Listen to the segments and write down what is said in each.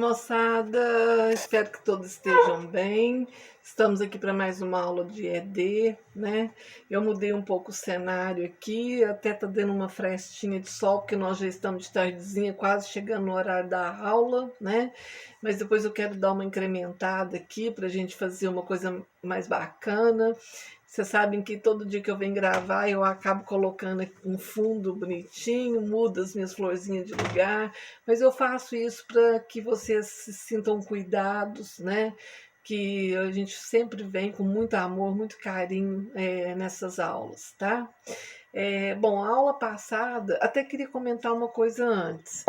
moçada! Espero que todos estejam bem. Estamos aqui para mais uma aula de ED, né? Eu mudei um pouco o cenário aqui, até tá dando uma frestinha de sol, porque nós já estamos de tardezinha, quase chegando no horário da aula, né? Mas depois eu quero dar uma incrementada aqui para a gente fazer uma coisa mais bacana. Vocês sabem que todo dia que eu venho gravar, eu acabo colocando um fundo bonitinho, mudo as minhas florzinhas de lugar, mas eu faço isso para que vocês se sintam cuidados, né? Que a gente sempre vem com muito amor, muito carinho nessas aulas, tá? Bom, a aula passada, até queria comentar uma coisa antes.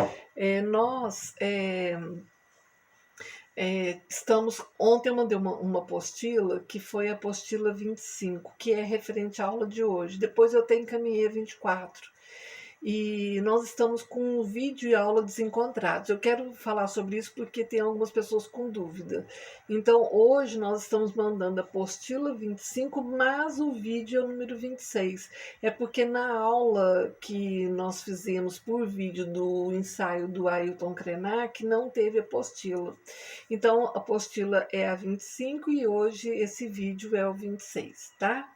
Ontem eu mandei uma apostila, que foi a apostila 25, que é referente à aula de hoje. Depois eu até encaminhei a 24. E nós estamos com um vídeo e aula desencontrados. Eu quero falar sobre isso porque tem algumas pessoas com dúvida. Então, hoje nós estamos mandando a apostila 25, mas o vídeo é o número 26. É porque na aula que nós fizemos por vídeo do ensaio do Ailton Krenak, não teve apostila. Então, a apostila é a 25 e hoje esse vídeo é o 26, tá?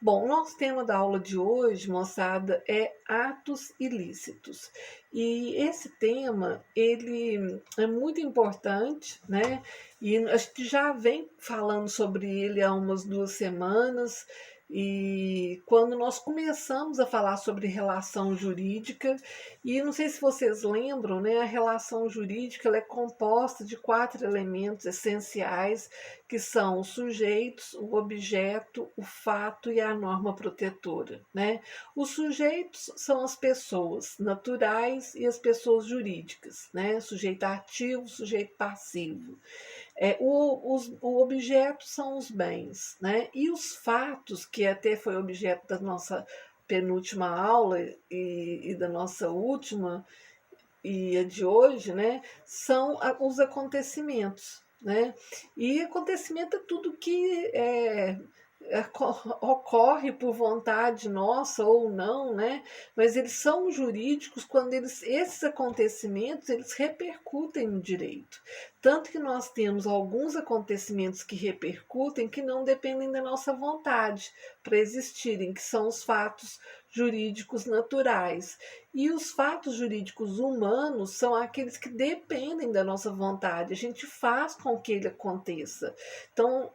Bom, o nosso tema da aula de hoje, moçada, é atos ilícitos. E esse tema, ele é muito importante, né? E a gente já vem falando sobre ele há umas 2 semanas. E quando nós começamos a falar sobre relação jurídica, e não sei se vocês lembram, né? A relação jurídica ela é composta de 4 elementos essenciais que são os sujeitos, o objeto, o fato e a norma protetora, né? Os sujeitos são as pessoas naturais e as pessoas jurídicas, né? Sujeito ativo, sujeito passivo. O objeto são os bens, né? E os fatos, que até foi objeto da nossa penúltima aula e da nossa última, e a de hoje, né, são os acontecimentos, né? E acontecimento é tudo que ocorre por vontade nossa ou não, né? Mas eles são jurídicos quando esses acontecimentos eles repercutem no direito. Tanto que nós temos alguns acontecimentos que repercutem que não dependem da nossa vontade para existirem, que são os fatos jurídicos naturais. E os fatos jurídicos humanos são aqueles que dependem da nossa vontade, a gente faz com que ele aconteça. Então,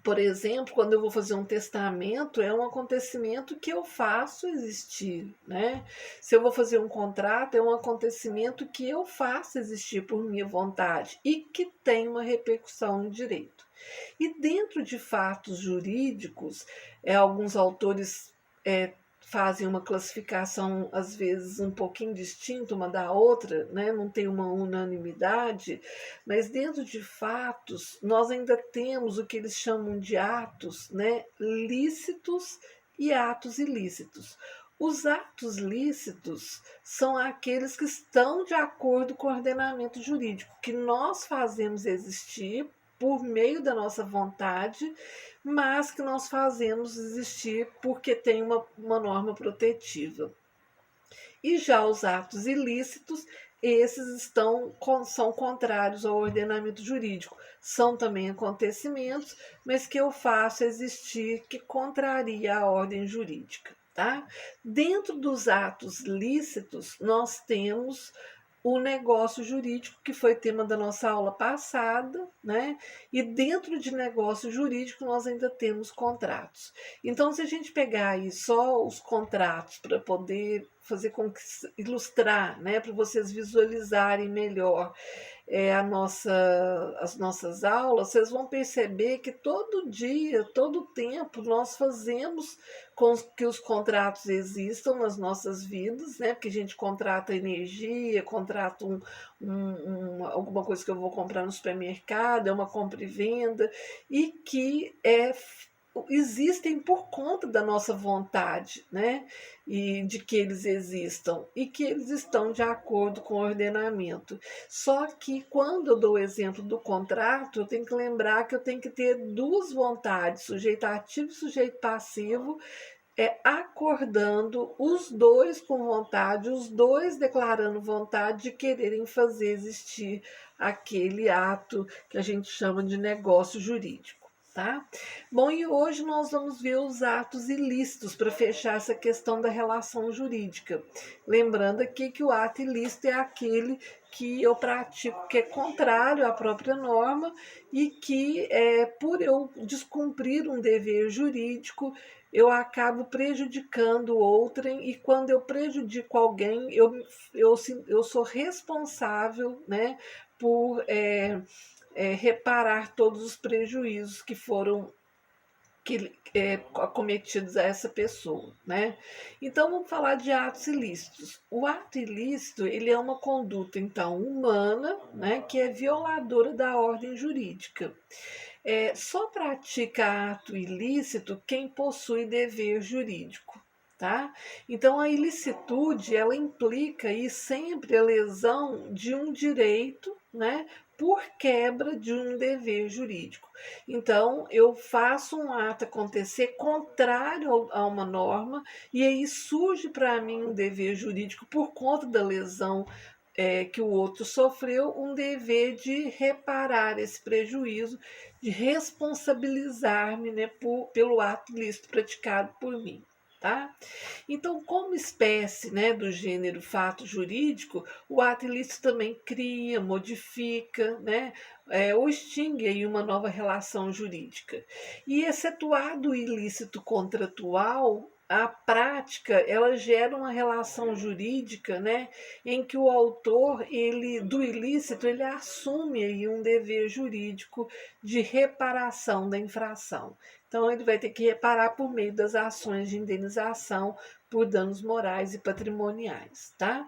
por exemplo, quando eu vou fazer um testamento, é um acontecimento que eu faço existir, né? Se eu vou fazer um contrato, é um acontecimento que eu faço existir por minha vontade e que tem uma repercussão no direito. E dentro de fatos jurídicos, alguns autores fazem uma classificação, às vezes, um pouquinho distinta uma da outra, né? Não tem uma unanimidade, mas dentro de fatos, nós ainda temos o que eles chamam de atos, né? Lícitos e atos ilícitos. Os atos lícitos são aqueles que estão de acordo com o ordenamento jurídico, que nós fazemos existir por meio da nossa vontade, mas que nós fazemos existir porque tem uma norma protetiva. E já os atos ilícitos, esses são contrários ao ordenamento jurídico. São também acontecimentos, mas que eu faço existir que contraria a ordem jurídica. Tá? Dentro dos atos lícitos, nós temos o negócio jurídico, que foi tema da nossa aula passada, né? E dentro de negócio jurídico nós ainda temos contratos. Então, se a gente pegar aí só os contratos para poder fazer com que ilustrar, né, para vocês visualizarem melhor as nossas aulas, vocês vão perceber que todo dia, todo tempo, nós fazemos com que os contratos existam nas nossas vidas, né? Porque a gente contrata energia, contrata alguma coisa que eu vou comprar no supermercado, é uma compra e venda, e que existem por conta da nossa vontade, né? E de que eles existam e que eles estão de acordo com o ordenamento. Só que quando eu dou o exemplo do contrato, eu tenho que lembrar que eu tenho que ter duas vontades, sujeito ativo e sujeito passivo, acordando, os dois com vontade, os dois declarando vontade de quererem fazer existir aquele ato que a gente chama de negócio jurídico. Tá? Bom, e hoje nós vamos ver os atos ilícitos para fechar essa questão da relação jurídica. Lembrando aqui que o ato ilícito é aquele que eu pratico que é contrário à própria norma e que, por eu descumprir um dever jurídico, eu acabo prejudicando outrem, e quando eu prejudico alguém, eu sou responsável, né, por reparar todos os prejuízos que foram acometidos a essa pessoa, né? Então vamos falar de atos ilícitos. O ato ilícito ele é uma conduta então humana, né, que é violadora da ordem jurídica. Só pratica ato ilícito quem possui dever jurídico. Tá? Então a ilicitude ela implica aí sempre a lesão de um direito, né, por quebra de um dever jurídico. Então eu faço um ato acontecer contrário a uma norma e aí surge para mim um dever jurídico por conta da lesão que o outro sofreu, um dever de reparar esse prejuízo, de responsabilizar-me, né, pelo ato ilícito praticado por mim. Tá? Então, como espécie, né, do gênero fato jurídico, o ato ilícito também cria, modifica, né, ou extingue aí uma nova relação jurídica. E excetuado o ilícito contratual, a prática ela gera uma relação jurídica, né, em que o autor do ilícito ele assume aí um dever jurídico de reparação da infração. Então, ele vai ter que reparar por meio das ações de indenização por danos morais e patrimoniais, tá?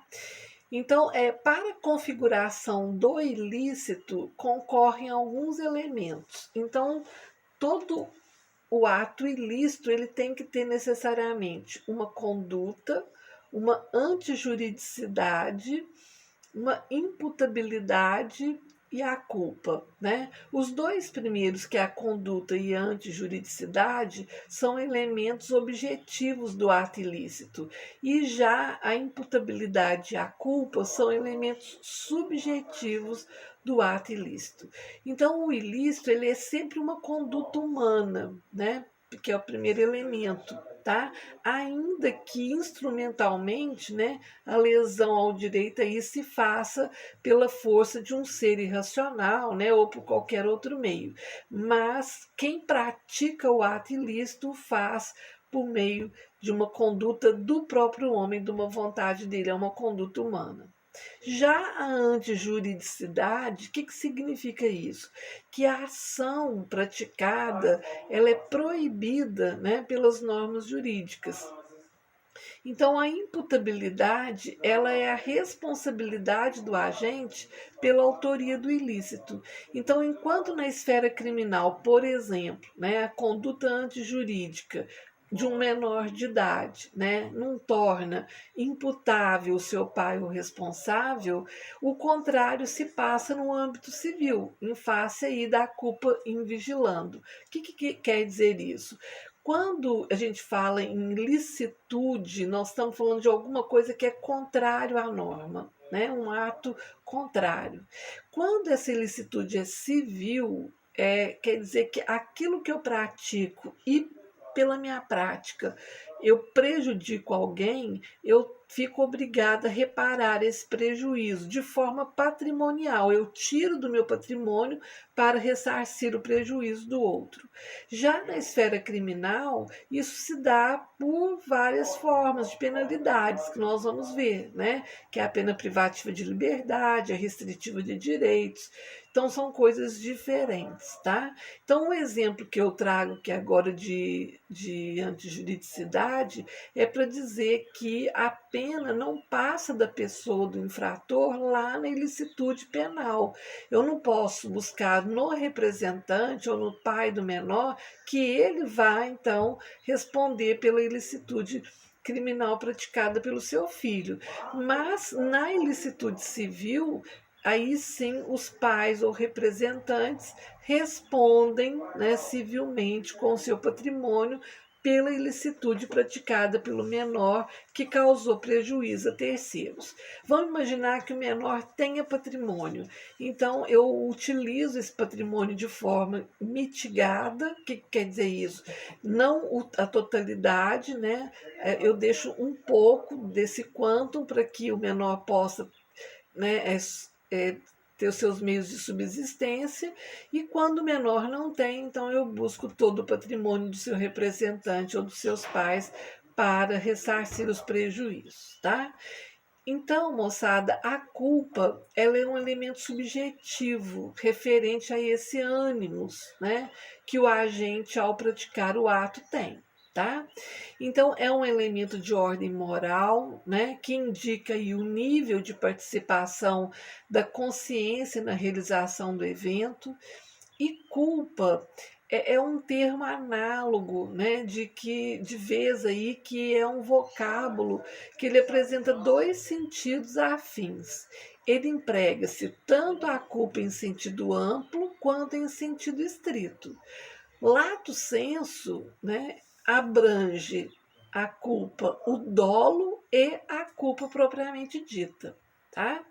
Então, para a configuração do ilícito, concorrem alguns elementos. Então, todo o ato ilícito ele tem que ter necessariamente uma conduta, uma antijuridicidade, uma imputabilidade e a culpa, né? Os dois primeiros, que é a conduta e a antijuridicidade, são elementos objetivos do ato ilícito, e já a imputabilidade e a culpa são elementos subjetivos do ato ilícito. Então, o ilícito ele é sempre uma conduta humana, né? Que é o primeiro elemento, tá? Ainda que instrumentalmente, né, a lesão ao direito aí se faça pela força de um ser irracional, né, ou por qualquer outro meio. Mas quem pratica o ato ilícito faz por meio de uma conduta do próprio homem, de uma vontade dele, é uma conduta humana. Já a antijuridicidade, o que significa isso? Que a ação praticada ela é proibida, né, pelas normas jurídicas. Então, a imputabilidade ela é a responsabilidade do agente pela autoria do ilícito. Então, enquanto na esfera criminal, por exemplo, né, a conduta antijurídica de um menor de idade, né, não torna imputável o seu pai o responsável, o contrário se passa no âmbito civil, em face aí da culpa invigilando. O que quer dizer isso? Quando a gente fala em licitude, nós estamos falando de alguma coisa que é contrário à norma, né? Um ato contrário. Quando essa ilicitude é civil, quer dizer que aquilo que eu pratico e pela minha prática eu prejudico alguém, eu fico obrigada a reparar esse prejuízo de forma patrimonial. Eu tiro do meu patrimônio para ressarcir o prejuízo do outro. Já na esfera criminal, isso se dá por várias formas de penalidades que nós vamos ver, né? Que é a pena privativa de liberdade, a restritiva de direitos. Então, são coisas diferentes, tá? Então, um exemplo que eu trago que agora de antijuridicidade é para dizer que a pena não passa da pessoa do infrator lá na ilicitude penal. Eu não posso buscar no representante ou no pai do menor que ele vá, então, responder pela ilicitude criminal praticada pelo seu filho. Mas na ilicitude civil, aí sim os pais ou representantes respondem, né, civilmente com o seu patrimônio pela ilicitude praticada pelo menor que causou prejuízo a terceiros. Vamos imaginar que o menor tenha patrimônio, então eu utilizo esse patrimônio de forma mitigada. O que quer dizer isso? Não a totalidade, né? Eu deixo um pouco desse quantum para que o menor possa, né, é, ter os seus meios de subsistência, e quando o menor não tem, então eu busco todo o patrimônio do seu representante ou dos seus pais para ressarcir os prejuízos, tá? Então, moçada, a culpa ela é um elemento subjetivo referente a esse ânimos, né, que o agente ao praticar o ato tem, tá? Então, é um elemento de ordem moral, né, que indica aí o nível de participação da consciência na realização do evento. E culpa é um termo análogo, né, de vez aí que é um vocábulo que ele apresenta dois sentidos afins. Ele emprega-se tanto a culpa em sentido amplo quanto em sentido estrito. Lato sensu, né, abrange a culpa, o dolo e a culpa propriamente dita, tá?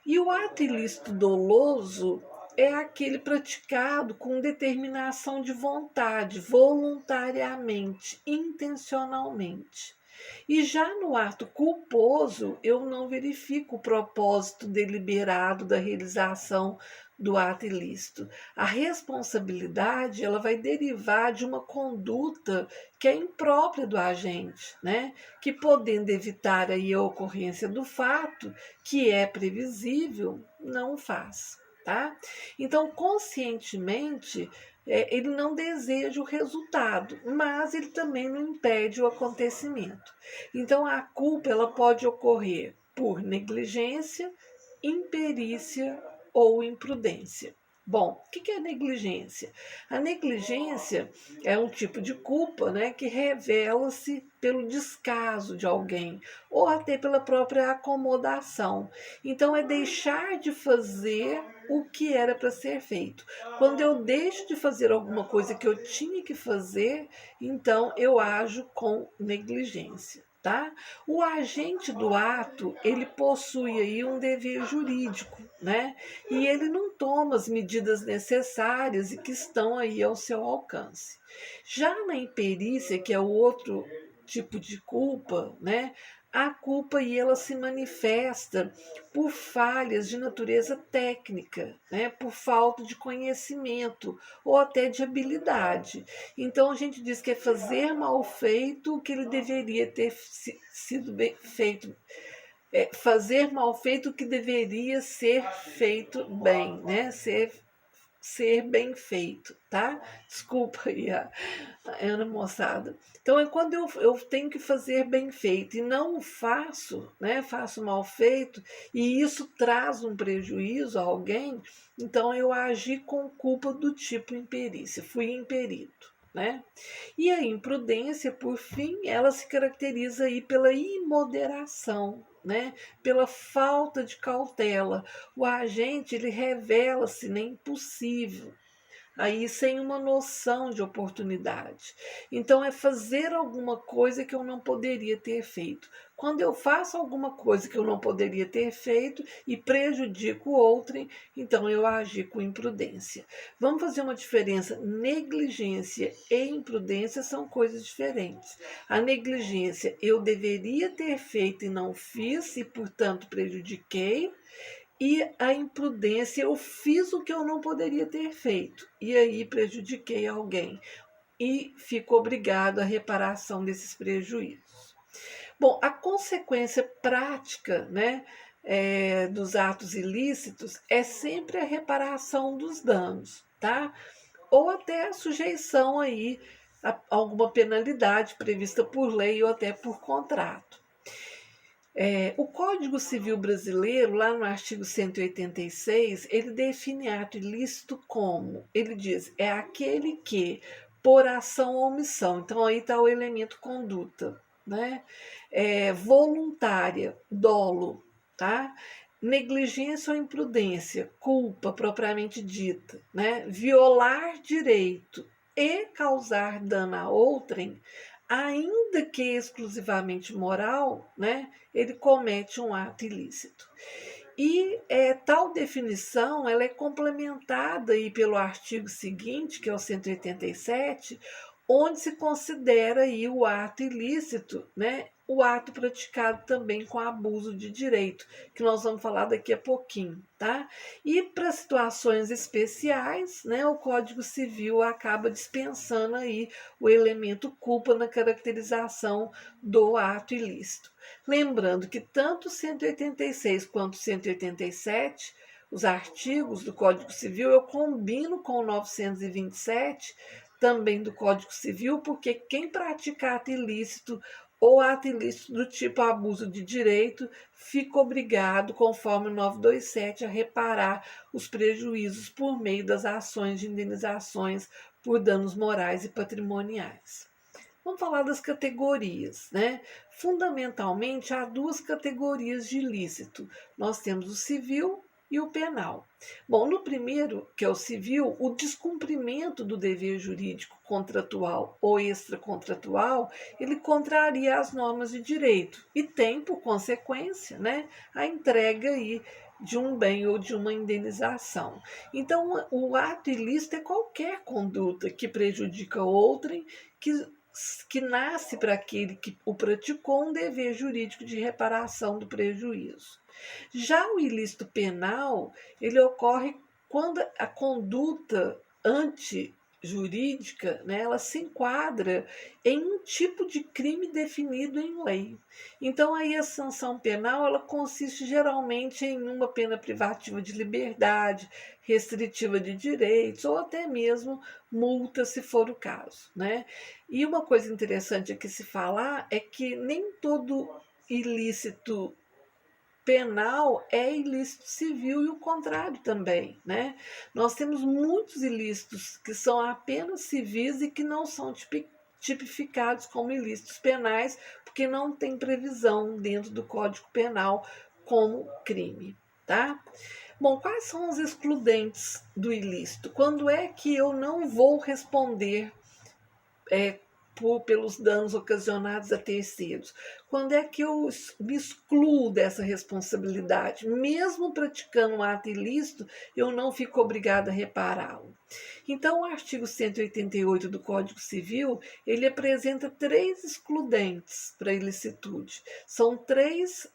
E o ato ilícito doloso é aquele praticado com determinação de vontade, voluntariamente, intencionalmente. E já no ato culposo, eu não verifico o propósito deliberado da realização do ato ilícito. A responsabilidade, ela vai derivar de uma conduta que é imprópria do agente, né? Que podendo evitar aí a ocorrência do fato, que é previsível, não faz, tá? Então, conscientemente, ele não deseja o resultado, mas ele também não impede o acontecimento. Então, a culpa ela pode ocorrer por negligência, imperícia ou imprudência. Bom, o que é negligência? A negligência é um tipo de culpa, né, que revela-se pelo descaso de alguém ou até pela própria acomodação. Então, é deixar de fazer o que era para ser feito. Quando eu deixo de fazer alguma coisa que eu tinha que fazer, então eu ajo com negligência. Tá? O agente do ato, ele possui aí um dever jurídico, né? E ele não toma as medidas necessárias e que estão aí ao seu alcance. Já na imperícia, que é o outro tipo de culpa, né? A culpa aí ela se manifesta por falhas de natureza técnica, né? Por falta de conhecimento ou até de habilidade. Então a gente diz que é fazer mal feito o que ele deveria ter sido bem feito, fazer mal feito o que deveria ser feito bem, né? Ser bem feito, tá? Desculpa aí a Ana moçada. Então é quando eu tenho que fazer bem feito e não o faço, né? Faço mal feito e isso traz um prejuízo a alguém, então eu agi com culpa do tipo imperícia, fui imperito, né? E a imprudência, por fim, ela se caracteriza aí pela imoderação, né? Pela falta de cautela. O agente ele revela-se nem impossível, aí sem uma noção de oportunidade. Então é fazer alguma coisa que eu não poderia ter feito. Quando eu faço alguma coisa que eu não poderia ter feito e prejudico outrem, então eu agi com imprudência. Vamos fazer uma diferença. Negligência e imprudência são coisas diferentes. A negligência eu deveria ter feito e não fiz e, portanto, prejudiquei. E a imprudência, eu fiz o que eu não poderia ter feito, e aí prejudiquei alguém, e fico obrigado à reparação desses prejuízos. Bom, a consequência prática, né, dos atos ilícitos é sempre a reparação dos danos, tá? Ou até a sujeição aí a alguma penalidade prevista por lei ou até por contrato. O Código Civil Brasileiro, lá no artigo 186, ele define ato ilícito como, ele diz, é aquele que, por ação ou omissão, então aí está o elemento conduta, né? Voluntária, dolo, tá? Negligência ou imprudência, culpa propriamente dita, né? Violar direito, e causar dano a outrem, ainda que exclusivamente moral, né, ele comete um ato ilícito. E tal definição ela é complementada aí pelo artigo seguinte, que é o 187, onde se considera aí o ato ilícito, né, o ato praticado também com abuso de direito, que nós vamos falar daqui a pouquinho, tá? E para situações especiais, né, o Código Civil acaba dispensando aí o elemento culpa na caracterização do ato ilícito. Lembrando que tanto 186 quanto 187, os artigos do Código Civil, eu combino com o 927, também do Código Civil, porque quem pratica ato ilícito ou ato ilícito do tipo abuso de direito fica obrigado, conforme o 927, a reparar os prejuízos por meio das ações de indenizações por danos morais e patrimoniais. Vamos falar das categorias, né? Fundamentalmente, há duas categorias de ilícito. Nós temos o civil e o penal. Bom, no primeiro, que é o civil, o descumprimento do dever jurídico contratual ou extracontratual, ele contraria as normas de direito e tem, por consequência, né, a entrega aí de um bem ou de uma indenização. Então, o ato ilícito é qualquer conduta que prejudica outrem, que nasce para aquele que o praticou um dever jurídico de reparação do prejuízo. Já o ilícito penal, ele ocorre quando a conduta antijurídica, né, ela se enquadra em um tipo de crime definido em lei. Então, aí a sanção penal, ela consiste geralmente em uma pena privativa de liberdade, restritiva de direitos ou até mesmo multa, se for o caso, né? E uma coisa interessante aqui se falar é que nem todo ilícito penal é ilícito civil e o contrário também, né? Nós temos muitos ilícitos que são apenas civis e que não são tipificados como ilícitos penais, porque não tem previsão dentro do Código Penal como crime, tá? Bom, quais são os excludentes do ilícito? Quando é que eu não vou responder é, pelos danos ocasionados a terceiros? Quando é que eu me excluo dessa responsabilidade? Mesmo praticando um ato ilícito, eu não fico obrigada a repará-lo. Então, o artigo 188 do Código Civil, ele apresenta três excludentes para a ilicitude. São três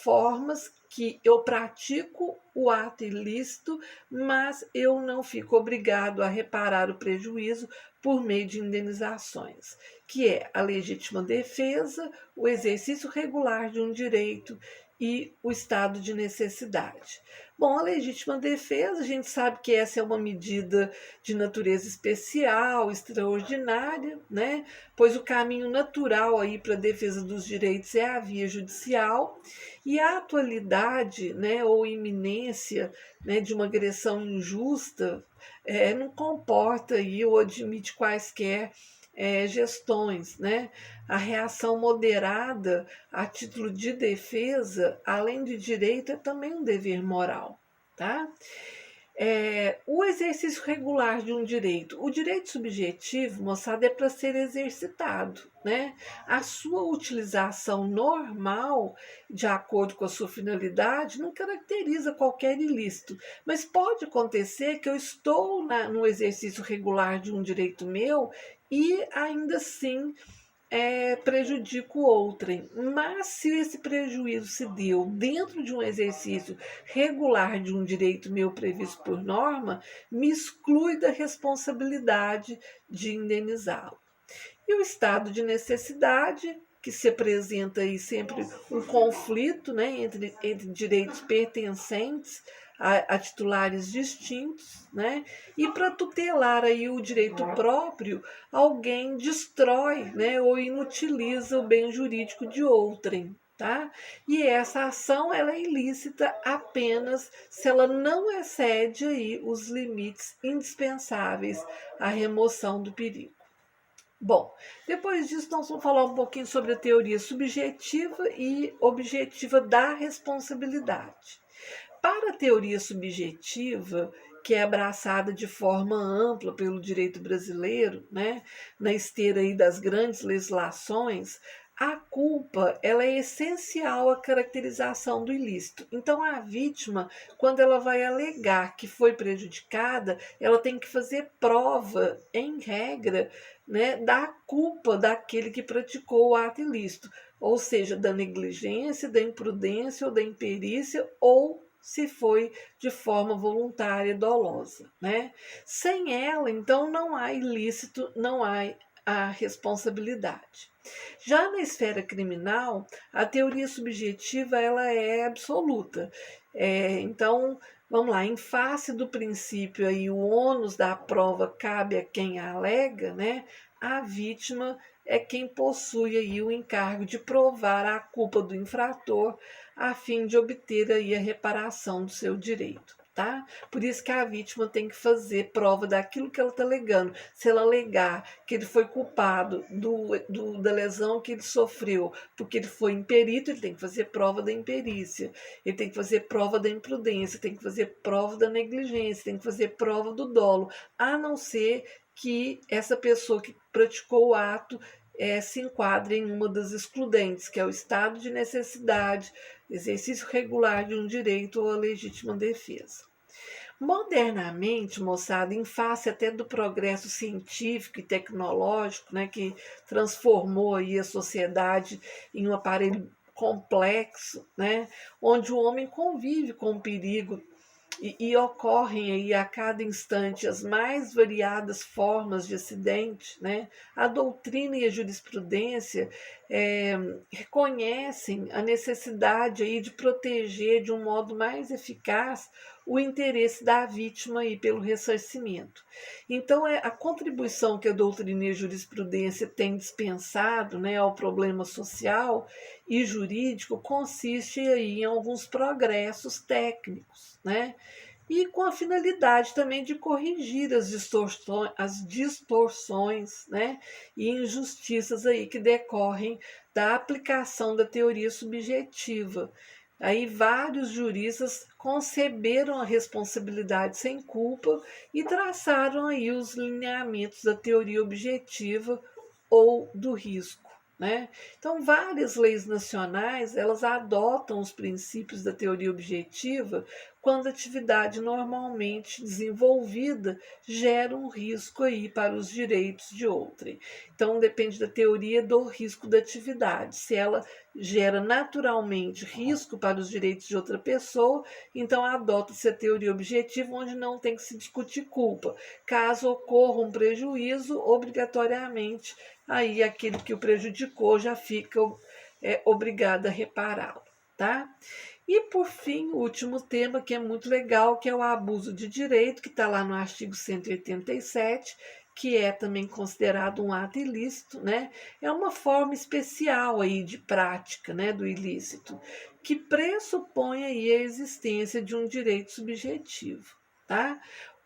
formas que eu pratico o ato ilícito, mas eu não fico obrigado a reparar o prejuízo por meio de indenizações, que é a legítima defesa, o exercício regular de um direito e o estado de necessidade. Bom, a legítima defesa, a gente sabe que essa é uma medida de natureza especial, extraordinária, né? Pois o caminho natural aí para a defesa dos direitos é a via judicial, e a atualidade, né, ou iminência, né, de uma agressão injusta não comporta aí ou admite quaisquer gestões, né? A reação moderada a título de defesa, além de direito, é também um dever moral, tá? O exercício regular de um direito. O direito subjetivo, moçada, é para ser exercitado, né? A sua utilização normal, de acordo com a sua finalidade, não caracteriza qualquer ilícito, mas pode acontecer que eu estou no exercício regular de um direito meu e ainda assim prejudico outrem. Mas se esse prejuízo se deu dentro de um exercício regular de um direito meu previsto por norma, me exclui da responsabilidade de indenizá-lo. E o estado de necessidade, que se apresenta aí sempre um conflito, né, entre direitos pertencentes a titulares distintos, né? E para tutelar aí o direito próprio, alguém destrói, né, ou inutiliza o bem jurídico de outrem, tá? E essa ação ela é ilícita apenas se ela não excede aí os limites indispensáveis à remoção do perigo. Bom, depois disso nós vamos falar um pouquinho sobre a teoria subjetiva e objetiva da responsabilidade. Para a teoria subjetiva, que é abraçada de forma ampla pelo direito brasileiro, né, na esteira aí das grandes legislações, a culpa ela é essencial à caracterização do ilícito. Então, a vítima, quando ela vai alegar que foi prejudicada, ela tem que fazer prova, em regra, né, da culpa daquele que praticou o ato ilícito, ou seja, da negligência, da imprudência ou da imperícia, ou se foi de forma voluntária e dolosa, né? Sem ela, então, não há ilícito, não há a responsabilidade. Já na esfera criminal, a teoria subjetiva ela é absoluta. Então, vamos lá, em face do princípio aí, o ônus da prova cabe a quem a alega, né? A vítima é quem possui aí o encargo de provar a culpa do infrator a fim de obter aí a reparação do seu direito. Tá? Por isso que a vítima tem que fazer prova daquilo que ela está alegando. Se ela alegar que ele foi culpado da lesão que ele sofreu, porque ele foi imperito, ele tem que fazer prova da imperícia, ele tem que fazer prova da imprudência, tem que fazer prova da negligência, tem que fazer prova do dolo, a não ser que essa pessoa que praticou o ato se enquadre em uma das excludentes, que é o estado de necessidade, exercício regular de um direito ou a legítima defesa. Modernamente, moçada, em face até do progresso científico e tecnológico, né, que transformou aí a sociedade em um aparelho complexo, né, onde o homem convive com o perigo e ocorrem aí a cada instante as mais variadas formas de acidente, né? A doutrina e a jurisprudência reconhecem a necessidade aí de proteger de um modo mais eficaz o interesse da vítima aí pelo ressarcimento. Então, a contribuição que a doutrina e a jurisprudência têm dispensado, né, ao problema social e jurídico consiste aí em alguns progressos técnicos, né? E com a finalidade também de corrigir as distorções, né, e injustiças aí que decorrem da aplicação da teoria subjetiva. Aí vários juristas conceberam a responsabilidade sem culpa e traçaram aí os lineamentos da teoria objetiva ou do risco. Né? Então, várias leis nacionais elas adotam os princípios da teoria objetiva quando a atividade normalmente desenvolvida gera um risco aí para os direitos de outrem. Então, depende da teoria do risco da atividade. Se ela gera naturalmente risco para os direitos de outra pessoa, então adota-se a teoria objetiva, onde não tem que se discutir culpa. Caso ocorra um prejuízo, obrigatoriamente, aí aquele que o prejudicou já fica obrigado a repará-lo, tá? E por fim, o último tema que é muito legal, que é o abuso de direito, que está lá no artigo 187, que é também considerado um ato ilícito, né? É uma forma especial aí de prática, né, do ilícito, que pressupõe aí a existência de um direito subjetivo, tá?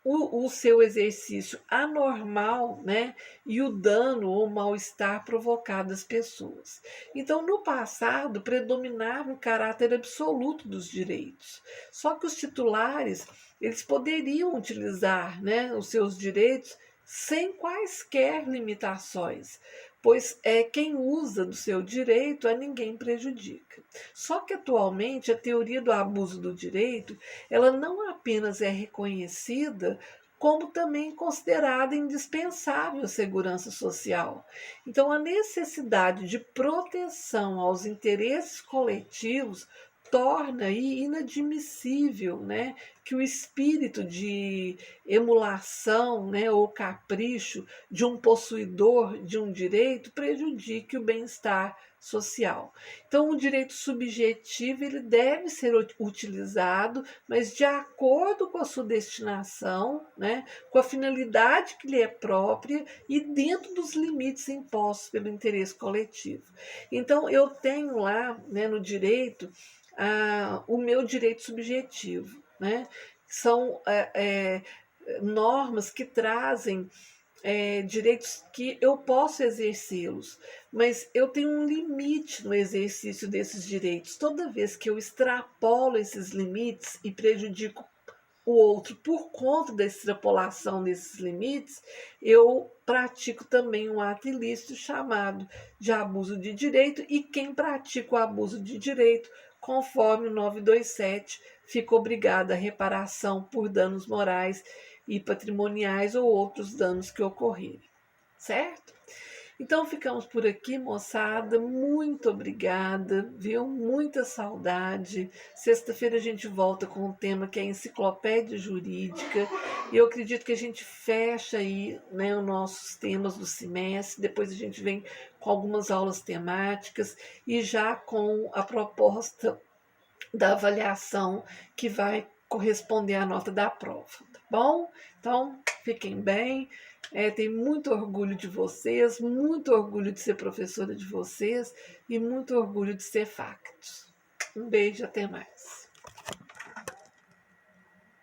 O seu exercício anormal, né, e o dano ou mal-estar provocado às pessoas. Então, no passado, predominava o caráter absoluto dos direitos. Só que os titulares, eles poderiam utilizar, né, os seus direitos sem quaisquer limitações, pois quem usa do seu direito a ninguém prejudica. Só que atualmente a teoria do abuso do direito, ela não apenas é reconhecida, como também considerada indispensável à segurança social. Então, a necessidade de proteção aos interesses coletivos torna aí inadmissível, né, que o espírito de emulação, né, ou capricho de um possuidor de um direito prejudique o bem-estar social. Então, o direito subjetivo ele deve ser utilizado, mas de acordo com a sua destinação, né, com a finalidade que lhe é própria e dentro dos limites impostos pelo interesse coletivo. Então, eu tenho lá, né, no direito o meu direito subjetivo, né? São normas que trazem direitos que eu posso exercê-los, mas eu tenho um limite no exercício desses direitos. Toda vez que eu extrapolo esses limites e prejudico o outro por conta da extrapolação desses limites, eu pratico também um ato ilícito chamado de abuso de direito, e quem pratica o abuso de direito, conforme o 927, fica obrigado à reparação por danos morais e patrimoniais ou outros danos que ocorrerem, certo? Então ficamos por aqui, moçada. Muito obrigada, viu? Muita saudade. Sexta-feira a gente volta com um tema que é a enciclopédia jurídica. E eu acredito que a gente fecha aí, né, os nossos temas do semestre. Depois a gente vem com algumas aulas temáticas e já com a proposta da avaliação que vai corresponder à nota da prova, tá bom? Então, fiquem bem. Tenho muito orgulho de vocês, muito orgulho de ser professora de vocês e muito orgulho de ser Factus. Um beijo, até mais.